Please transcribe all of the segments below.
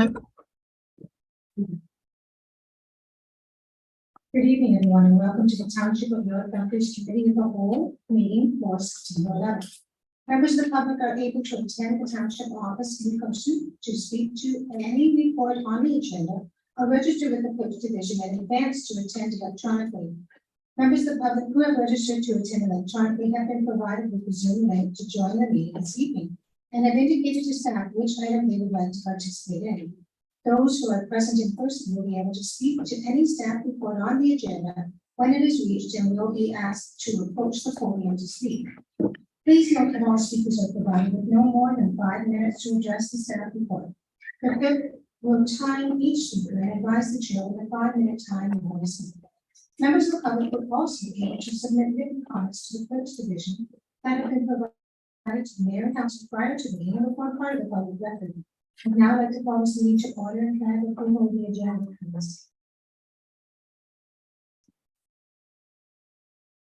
Good evening, everyone, and welcome to the Township of York Bunkers Committee of the Whole meeting for September 11th. Members of the public are able to attend the township office in person to speak to any report on the agenda or register with the clerk's division in advance to attend electronically. Members of the public who have registered to attend electronically have been provided with the Zoom link to join the meeting this evening and have indicated to staff which item they would like to participate in. Those who are present in person will be able to speak to any staff report on the agenda when it is reached and will be asked to approach the podium to speak. Please note that all speakers are provided with no more than 5 minutes to address the staff report. The clerk will time each speaker and advise the chair with a 5-minute time limit. Members of the public will also be able to submit written comments to the clerk's division that have been provided to the mayor and council prior to the meeting and before part of the public record. And now I'd like to call this meeting to order and can I have approval of the agenda, please?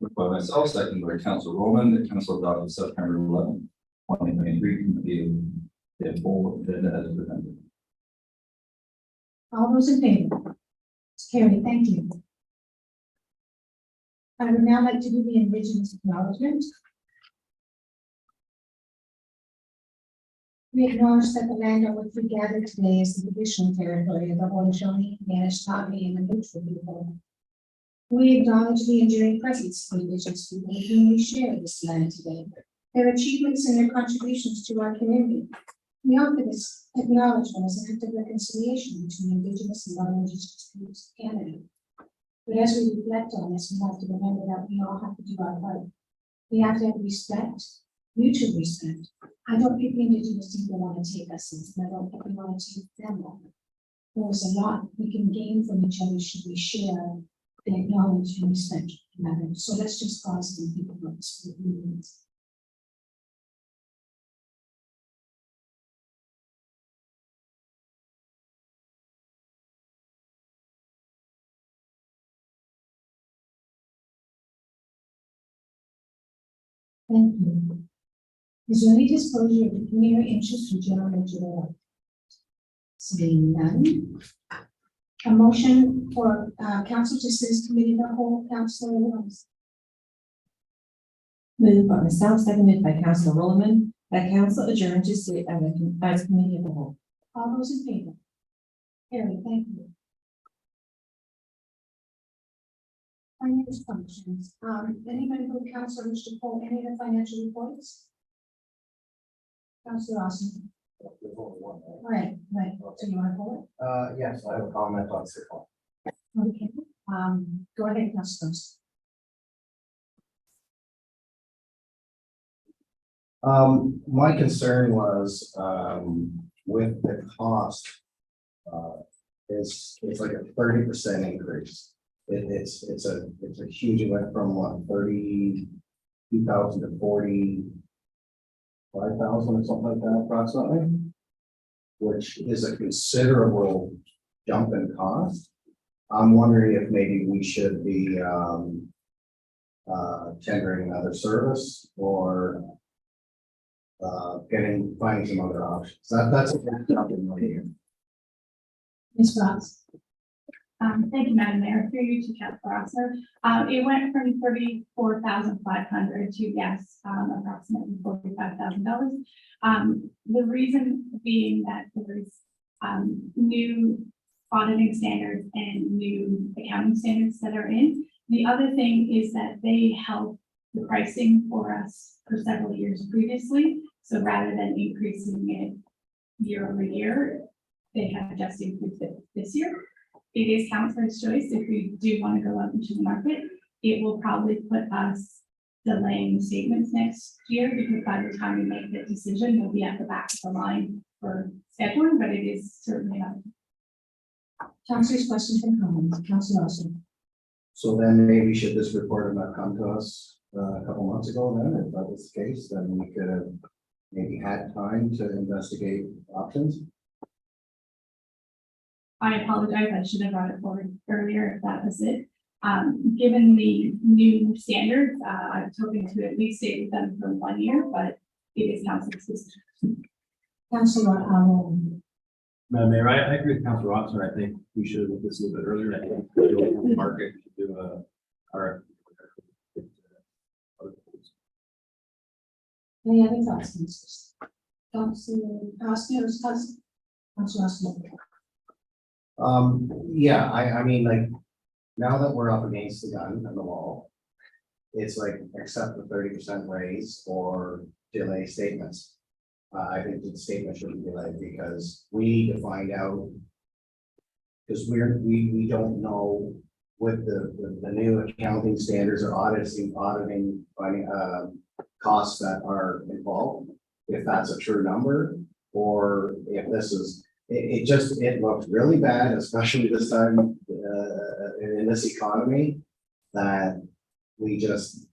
Moved by myself, second by Council Roman, the council adopted September 11, 2023 committee the full agenda as presented. All those in favor? It's carried, thank you. I would now like to do the Indigenous acknowledgement. We acknowledge that the land on which we gather today is the traditional territory of the Haudenosaunee, Anishinaabe, and the Neutral people. We acknowledge the enduring presence of Indigenous people with whom we share this land today, their achievements and their contributions to our community. We offer this acknowledgement as an act of reconciliation between Indigenous and non-Indigenous groups in Canada. But as we reflect on this, we have to remember that we all have to do our part. We have to have respect, mutual respect. I don't think the Indigenous people want to take us in, and I don't think we want to take them on. There's a lot we can gain from each other should we share and acknowledge and respect one another. So let's just pause and think about this for a few minutes. Thank you. Is there any disclosure of the community interest from general nature? Seeing none. A motion for council to assist committee of the whole council. Moved by myself, seconded by Councilor Roman, that council adjourn to sit as committee of the whole. All those in favor? Carrie, thank you. Finance functions. Anybody from council wish to pull any of the financial reports? Councilor Austin. Right. So you want to pull Yes, I have a comment on CIRCLE. it? Okay. Go ahead, Councilor. My concern was, with the cost, it's like a 30% increase. It's a huge, it went from what, 32,000 to 45,000 or something like that approximately, which is a considerable jump in cost. I'm wondering if maybe we should be tendering another service or finding some other options. That's a big jump in money here. Ms. Fox. Thank you, Madam Mayor. Through you to Councilor Osler. It went from 34,500 to approximately $45,000. The reason being that there's new auditing standards and new accounting standards that are in. The other thing is that they held the pricing for us for several years previously. So rather than increasing it year over year, they have just increased it this year. It is councilor's choice. If we do want to go out into the market, it will probably put us delaying statements next year because by the time we make that decision, we'll be at the back of the line for scheduling, but it is certainly not. Councilor's questions and comments. Councilor Austin. So then maybe should this report have not come to us a couple months ago then, if that was the case, then we could have maybe had time to investigate options. I apologize. I should have brought it forward earlier if that was it. Given the new standards, I was hoping to at least stay with them for 1 year, but it is council's decision. Councilor Madam Mayor, I agree with Councilor Robinson. I think we should have looked at this a little bit earlier. I think the market should do our. Any other thoughts, Councilors? Councilor Osmer. Yeah, I mean, like, now that we're up against the gun and the wall, it's like accept the 30% raise or delay statements. I think the statement should be delayed because we need to find out. Because we don't know with the new accounting standards or auditing costs that are involved, if that's a true number, or if this is, it looks really bad, especially this time in this economy, that we just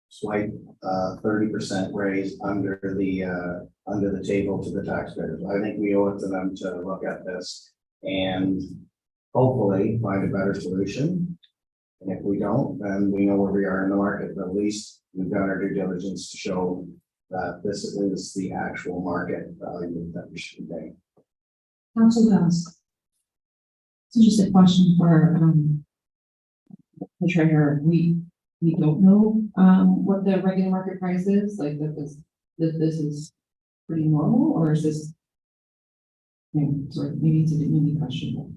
swipe 30% raise under the table to the taxpayers. I think we owe it to them to look at this and hopefully find a better solution. And if we don't, then we know where we are in the market, but at least we've done our due diligence to show that this is the actual market value that we should pay. Council Wells. So just a question for, the treasurer. We don't know, what the regular market price is, like that this is pretty normal, or is this? Sort of maybe it's a maybe questionable.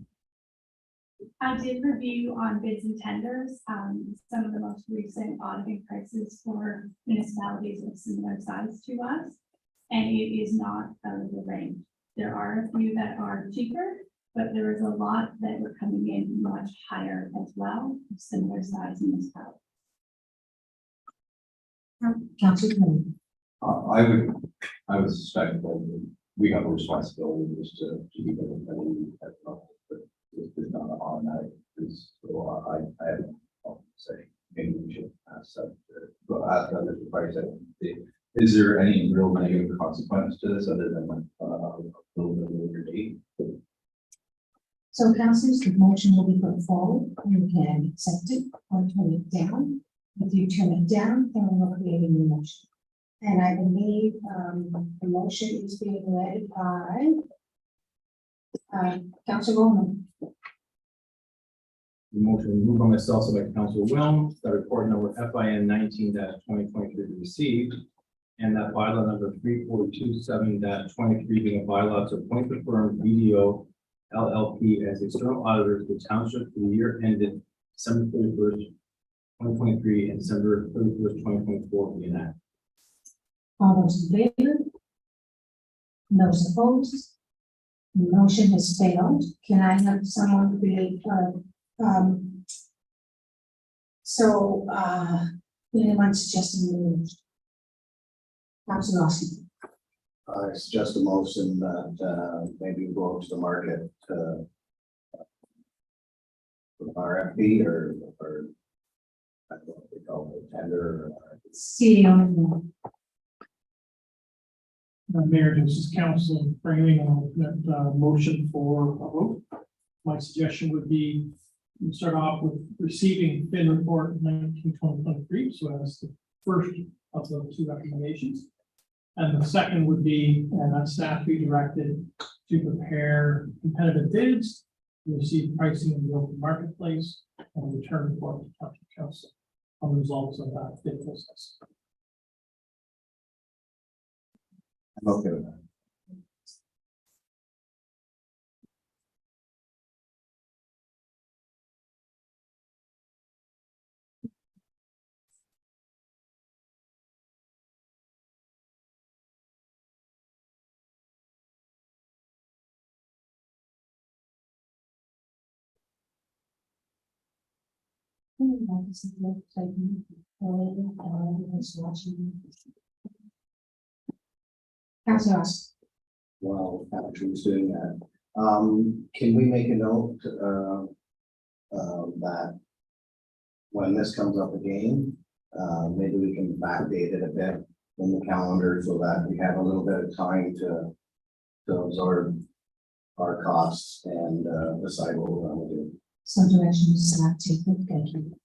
I did review on bids and tenders, some of the most recent auditing prices for municipalities of similar size to us. And it is not out of the range. There are a few that are cheaper, but there is a lot that are coming in much higher as well, similar size municipalities. Council Green. I would suspect that we have a responsibility just to keep everything at the level, but it's not an automatic. So I have to say, maybe we should ask that, ask others the price. Is there any real negative consequence to this other than a little bit of later date? So councilors, the motion will be put forward, you can accept it or turn it down. If you turn it down, then we'll create a new motion. And I believe, the motion is being led by Council Roman. The motion moved by myself, so by Councilor Wilms, that report number FIN 19-2023 be received. And that bylaw number 3427-23 being a bylaw to appoint the firm BDO LLP as external auditor to the township for the year ended December 31st, 2023 and December 31st, 2024 be enacted. All those in favor? Those opposed? The motion has failed. Can I have someone create, anyone suggesting the move? Council Lawson. I suggest a motion that maybe we go out to the market with RFP or I don't know what they call it, tender. CEO. Mayor, this is council framing that motion for a vote. My suggestion would be we start off with receiving FIN report 19-2023, so that's the first of the two recommendations. And the second would be that staff be directed to prepare competitive bids, receive pricing in the open marketplace, and return report to township council on the results of that bid process. I'm okay with that. Council Lawson. Well, Patrick's doing that. Can we make a note, that when this comes up again, maybe we can backdate it a bit in the calendar so that we have a little bit of time to absorb our costs and, decide what we're going to do. Some direction to staff take it. Thank you.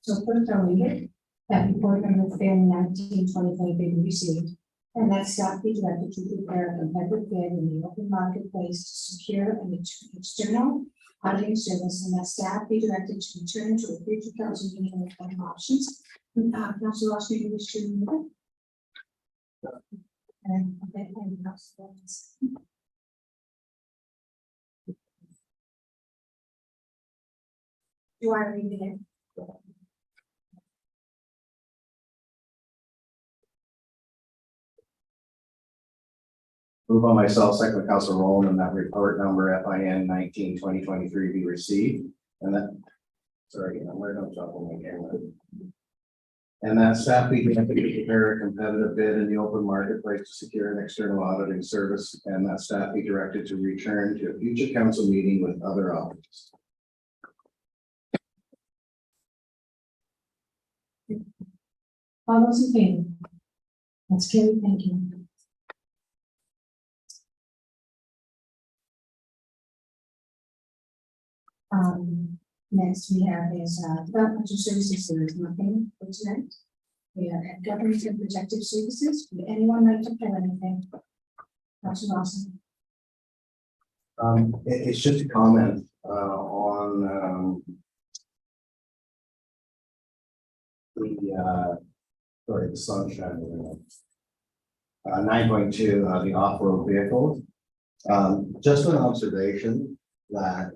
So first I'll read it, that report number FAM 19-2023 be received, and that staff be directed to prepare a competitive bid in the open marketplace to secure an external auditing service, and that staff be directed to return to a future council meeting with other options. Council Ross, do you wish to remove it? And Council Ross. You want to read it again? Move on myself, second by Council Rowland, and that report number FIN 19-2023 be received, and that, sorry, I'm right on top of my camera. And that staff be directed to prepare a competitive bid in the open marketplace to secure an external auditing service, and that staff be directed to return to a future council meeting with other options. All those in favor? That's carried, thank you. Next we have is, developmental services, there is nothing for tonight. We are at government and protective services, would anyone like to pull anything? Councilor Lawson. It's just a comment, on, the sunshine. 9.2, the off-road vehicles. Just an observation that,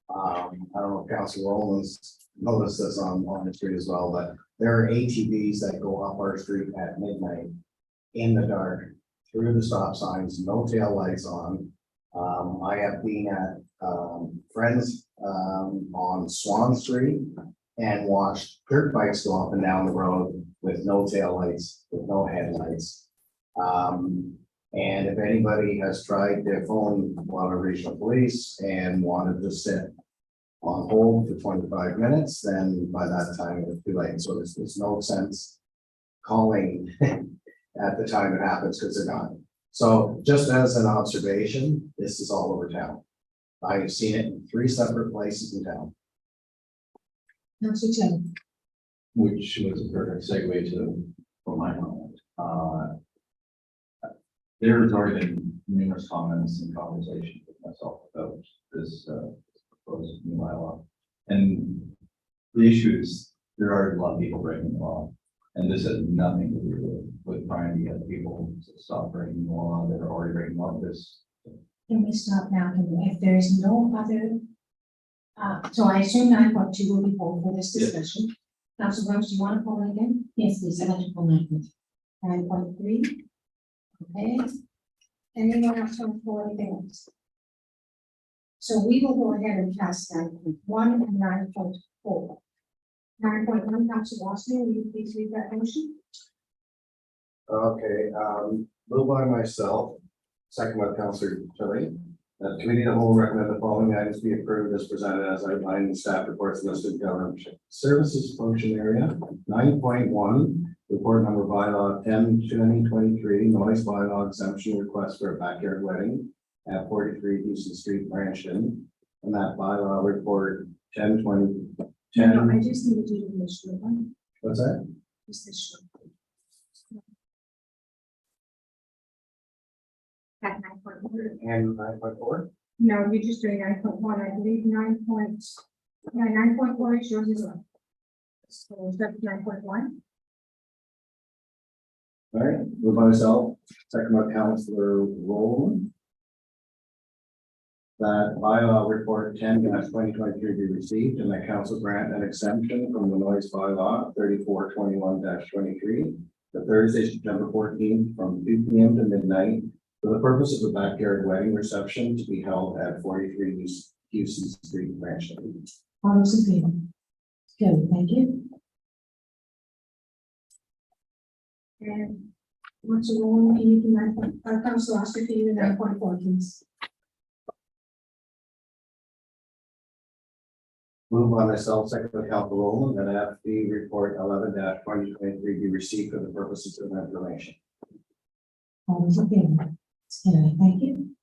I don't know if Council Rowland's noticed this on the street as well, but there are ATVs that go up our street at midnight in the dark, through the stop signs, no tail lights on. I have been at, friends, on Swan Street and watched dirt bikes go up and down the road with no tail lights, with no headlights. And if anybody has tried to phone Water Regional Police and wanted to sit on hold for 25 minutes, then by that time it was too late. So there's no sense calling at the time it happens because they're gone. So just as an observation, this is all over town. I've seen it in 3 separate places in town. Councilor Tim. Which was a perfect segue to, for my comment. There's already been numerous comments and conversations with myself about this, proposed new bylaw. And the issue is, there are a lot of people breaking the law. And this has nothing to do with trying to get people to stop breaking the law that are already breaking the law. This, Can we stop now? If there is no other, so I assume 9.2 will be pulled for this Yes. discussion. Council Rose, do you want to pull it again? Yes, please, I'd like to pull 9.3. Okay. Anyone else want to pull anything else? So we will go ahead and pass 9.1 and 9.4. 9.1, Council Watson, will you please read that motion? Okay, moved by myself, second by Councillor Tilley. The committee of the whole recommend the following items be approved as presented as outlined in the staff reports listed government services function area. 9.1, report number bylaw 10/2023, noise bylaw exemption request for a backyard wedding at 43 Houston Street, Brampton. And that bylaw report 10/20. No, I just need to do the short one, What's that? just this short. At 9.1. And 9.4? No, you're just doing 9.1, I believe 9.4 is yours as well. So that's 9.1. All right, moved by myself, second by Councillor Rowland. That bylaw report 10/2023 be received and that council grant an exemption from the noise bylaw 3421-23. The Thursday, September 14th from 2 p.m. to midnight for the purpose of a backyard wedding reception to be held at 43 Houston Street, Brampton. All those in favor? Good, thank you. And what's the one, can you do 9.4, Council Oster, can you do 9.4, please? Moved by myself, second by Councillor Rowland, that FB report 11-2023 be received for the purposes of information. All those in favor? Good, thank you.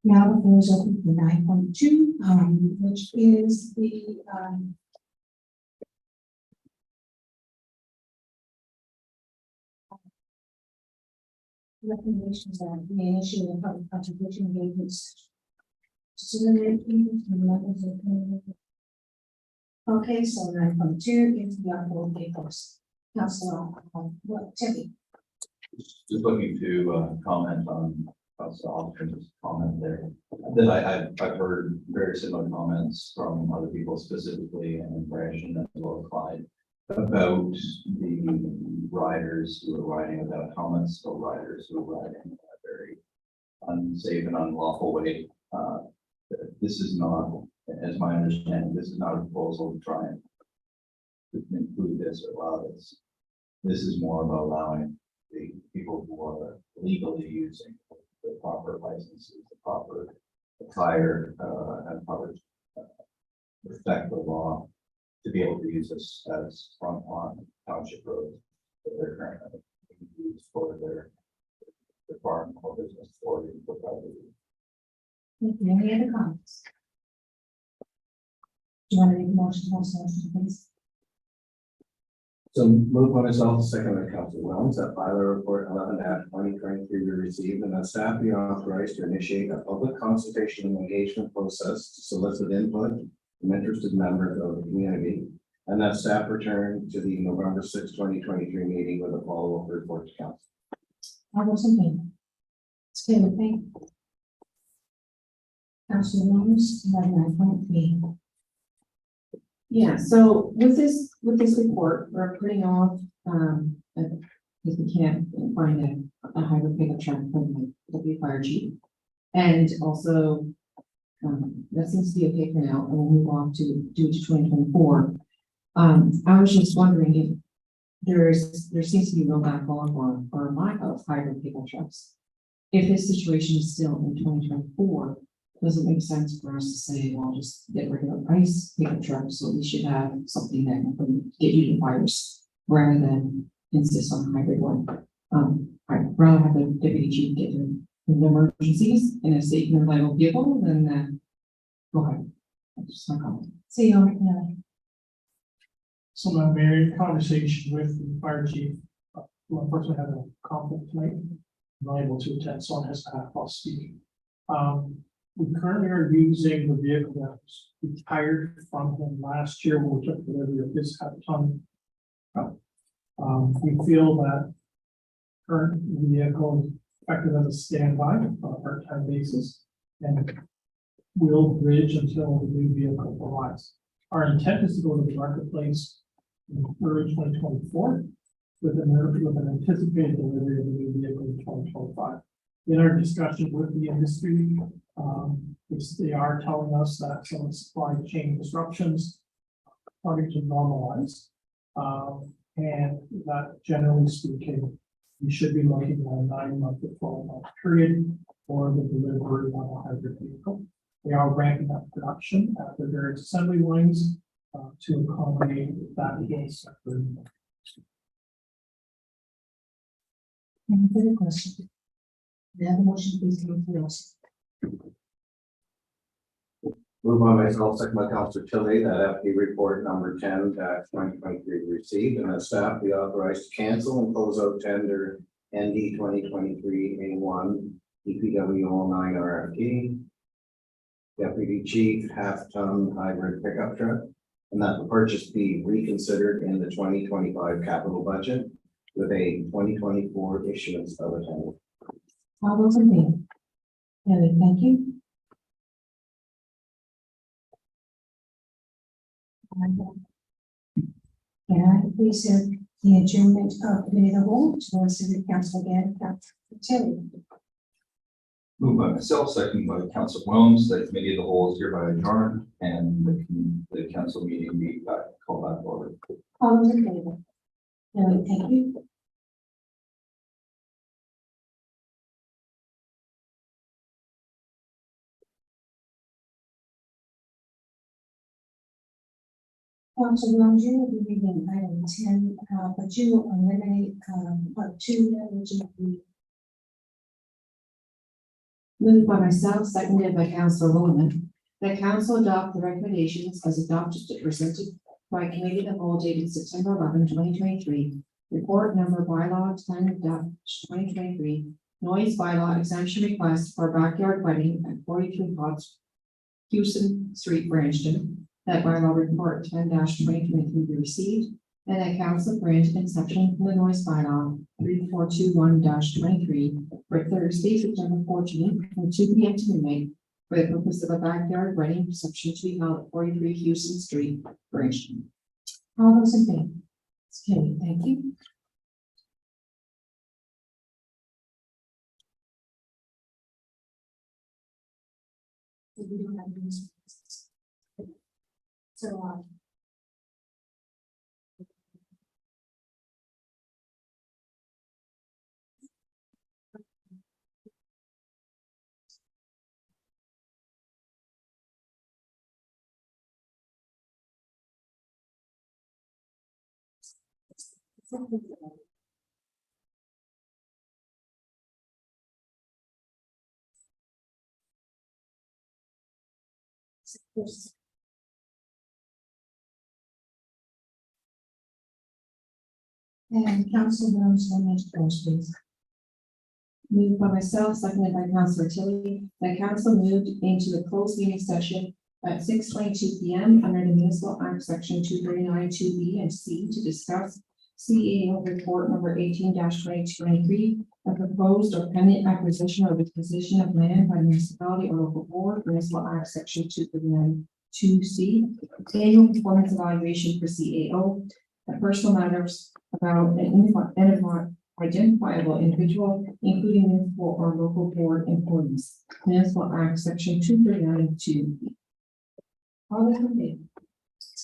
Now the floor is open for 9.2, which is the recommendations that we initiate a public contribution engagement session. So then the members of the- Okay, so 9.2 is the upload papers. Councilor, what, Timmy? Just looking to comment on Officer's comment there. That I've heard very similar comments from other people, specifically and Brandon as well as Clyde, about the riders who are riding without helmets, or riders who are riding in a very unsafe and unlawful way. This is not, as my understanding, this is not a proposal to try and include this or allow this. This is more about allowing the people who are legally using the proper licenses, the proper attire, and proper respect the law to be able to use this as front lawn township roads that they're currently used for their farm or business or the private use. Any other comments? Do you want to make a motion, Councilor, please? So move by myself, second by Council Williams, that bylaw report 11-2023 be received, and that staff be authorized to initiate a public consultation and engagement process to solicit input from interested members of the community, and that staff return to the November 6, 2023 meeting with a follow-up report to council. All those in favor? It's carried, thank you. Councilor Williams, 9.3. Yeah, so with this report, we're putting off, because we can't find a hybrid pickup truck from the fire chief. And also, that seems to be okay for now, and we'll move on to 2024. I was just wondering if there seems to be no backlog or lack of hybrid pickup trucks. If this situation is still in 2024, does it make sense for us to say, well, just get regular ICE pickup trucks, so we should have something that can get you to fires rather than insist on a hybrid one? I'd rather have the deputy chief get in the emergencies in a safe and reliable vehicle than that. Go ahead. That's just my comment. See you on So my Mayor, conversation with the fire chief, who unfortunately had a conflict tonight, not able to attend, so on his behalf, I'll speak. We currently are using the vehicle that was retired from him last year when we took delivery of his ton. We feel that current vehicle is effective as a standby on a part-time basis and will bridge until the new vehicle arrives. Our intent is to go to the marketplace in early 2024 with an anticipated delivery of the new vehicle in 2025. In our discussion with the industry, they are telling us that some of the supply chain disruptions are starting to normalize. And that generally speaking, we should be looking at a 9-month to 12-month period for the delivery of a hybrid vehicle. They are ramping up production at the various assembly lines to accommodate that whole sector. Any further questions? The other motion, please, Councilor Wilson. Move by myself, second by Councilor Tilly, that FD report number 10-2023 received, and that staff be authorized to cancel and close out tender ND 2023-A1 EPW 09 RFP. Deputy Chief half-ton hybrid pickup truck, and that the purchase be reconsidered in the 2025 capital budget with a 2024 issuance of a tender. All those in favor? Carried, thank you. Can I please have the adjournment of committee of the whole to the city council again, Councilor Tilly? Moved by myself, second by Council Williams, that committee of the whole is hereby adjourned and the council meeting be called back forward. All those in favor? Carried, thank you. Council Williams, you will be reading item 10, but you will eliminate part 2, which is the Moved by myself, seconded by Councilor Rowland, that council adopt the recommendations as adopted presented by committee of the whole dated September 11, 2023, report number bylaw 10-2023, noise bylaw exemption request for backyard wedding at 43 Hodge Houston Street, Branston, that bylaw report 10-2023 be received, and that council grant an exception from the noise bylaw 3421-23 for Thursday, September 14th, from 2 p.m. to midnight, for the purpose of a backyard wedding reception to be held at 43 Houston Street, Branston. All those in favor? It's carried. Thank you. We don't have any. So, and Council Williams, one minute, please. Moved by myself, seconded by Councillor Tilly, that council moved into the closed meeting session at 6:22 p.m. under the Municipal Act Section 239(2)(b) and C to discuss CAO report number 18-2023, a proposed or pending acquisition or disposition of land by municipality or local board, Municipal Act Section 239(2)(c), annual performance evaluation for CAO, and personal matters about an identifiable individual, including municipal or local board employees. Municipal Act Section 239(2). All those in favor?